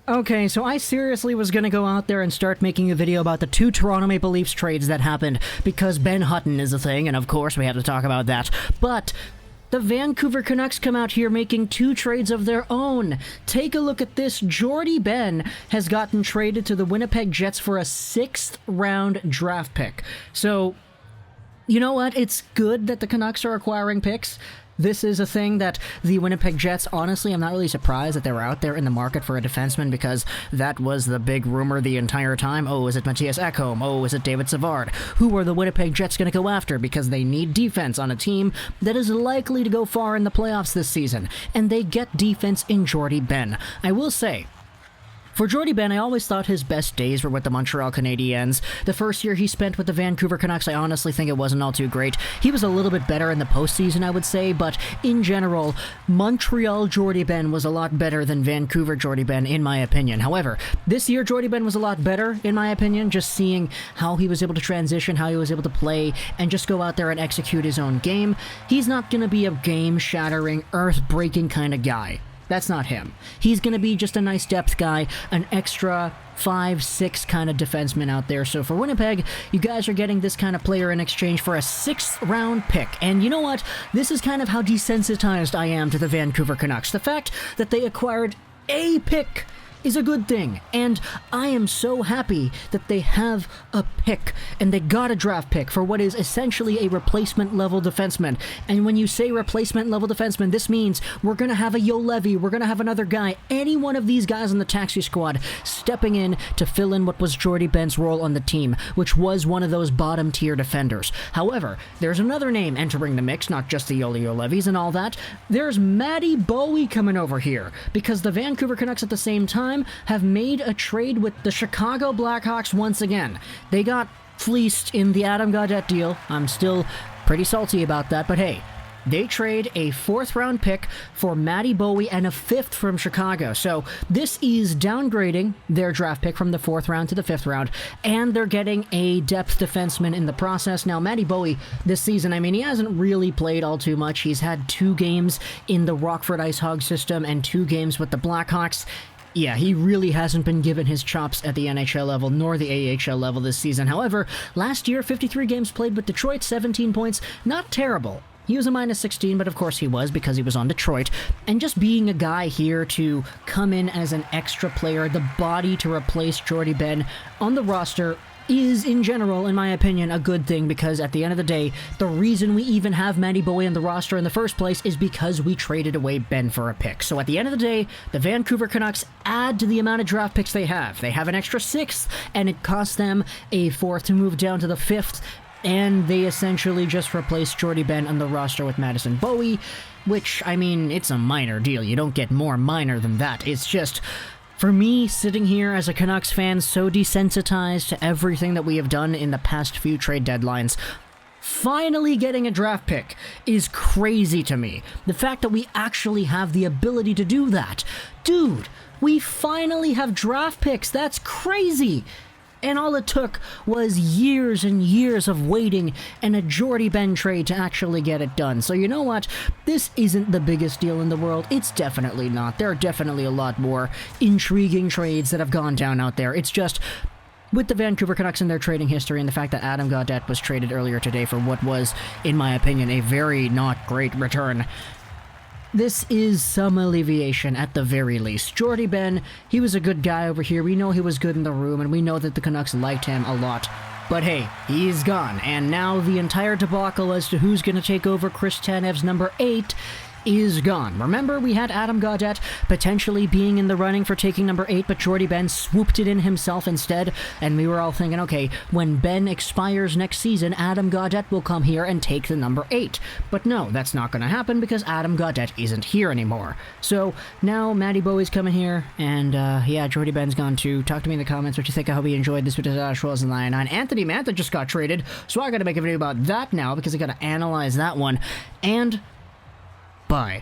Okay, so I seriously was gonna go out there and start making a video about the 2 Toronto Maple Leafs trades that happened, because Ben Hutton is a thing, and of course we have to talk about that. But the Vancouver Canucks come out here making 2 trades of their own. Take a look at this. Jordie Benn has gotten traded to the Winnipeg Jets for a 6th round draft pick. So, you know what? It's good that the Canucks are acquiring picks. This is a thing that the Winnipeg Jets, honestly, I'm not really surprised that they were out there in the market for a defenseman, because that was the big rumor the entire time. Oh, is it Matthias Ekholm? Oh, is it David Savard? Who are the Winnipeg Jets going to go after? Because they need defense on a team that is likely to go far in the playoffs this season. And they get defense in Jordie Benn. I will say, for Jordie Benn, I always thought his best days were with the Montreal Canadiens. The first year he spent with the Vancouver Canucks, I honestly think it wasn't all too great. He was a little bit better in the postseason, I would say, but in general, Montreal Jordie Benn was a lot better than Vancouver Jordie Benn, in my opinion. However, this year Jordie Benn was a lot better, in my opinion, just seeing how he was able to transition, how he was able to play, and just go out there and execute his own game. He's not going to be a game-shattering, earth-breaking kind of guy. That's not him. He's going to be just a nice depth guy, an extra 5-6 kind of defenseman out there. So for Winnipeg, you guys are getting this kind of player in exchange for a 6th round pick. And you know what? This is kind of how desensitized I am to the Vancouver Canucks. The fact that they acquired a pick is a good thing, and I am so happy that they have a pick, and they got a draft pick for what is essentially a replacement-level defenseman. And when you say replacement-level defenseman, this means we're going to have a Juolevi, we're going to have another guy, any one of these guys on the taxi squad stepping in to fill in what was Jordie Benn's role on the team, which was one of those bottom-tier defenders. However, there's another name entering the mix, not just the Juolevis and all that. There's Madison Bowey coming over here, because the Vancouver Canucks at the same time have made a trade with the Chicago Blackhawks once again. They got fleeced in the Adam Gaudette deal. I'm still pretty salty about that, but hey, they trade a 4th round pick for Matty Bowey and a 5th from Chicago. So this is downgrading their draft pick from the 4th round to the 5th round, and they're getting a depth defenseman in the process. Now, Matty Bowey this season, I mean, he hasn't really played all too much. He's had 2 games in the Rockford Ice Hog system and 2 games with the Blackhawks. Yeah, he really hasn't been given his chops at the NHL level nor the AHL level this season. However, last year, 53 games played with Detroit, 17 points, not terrible. He was a minus 16, but of course he was because he was on Detroit. And just being a guy here to come in as an extra player, the body to replace Jordie Benn on the roster, is, in general, in my opinion, a good thing, because at the end of the day, the reason we even have Matty Bowey on the roster in the first place is because we traded away Ben for a pick. So at the end of the day, the Vancouver Canucks add to the amount of draft picks they have. They have an extra 6th, and it costs them a 4th to move down to the 5th, and they essentially just replace Jordie Benn on the roster with Madison Bowey, which, I mean, it's a minor deal. You don't get more minor than that. It's just, for me, sitting here as a Canucks fan, so desensitized to everything that we have done in the past few trade deadlines, finally getting a draft pick is crazy to me. The fact that we actually have the ability to do that. Dude, we finally have draft picks. That's crazy. And all it took was years and years of waiting and a Jordie Benn trade to actually get it done. So you know what? This isn't the biggest deal in the world. It's definitely not. There are definitely a lot more intriguing trades that have gone down out there. It's just, with the Vancouver Canucks and their trading history and the fact that Adam Gaudette was traded earlier today for what was, in my opinion, a very not great return, this is some alleviation at the very least. Jordie Benn, he was a good guy over here. We know he was good in the room, and we know that the Canucks liked him a lot. But hey, he's gone, and now the entire debacle as to who's going to take over Chris Tanev's number 8 is gone. Remember, we had Adam Gaudette potentially being in the running for taking number 8, but Jordie Benn swooped it in himself instead, and we were all thinking, okay, when Ben expires next season, Adam Gaudette will come here and take the number 8. But no, that's not going to happen because Adam Gaudette isn't here anymore. So now Matty Bowey's coming here, and yeah, Jordie Benn's gone too. Talk to me in the comments what you think. I hope you enjoyed this video. Anthony Mantha just got traded, so I gotta make a video about that now because I gotta analyze that one. And bye.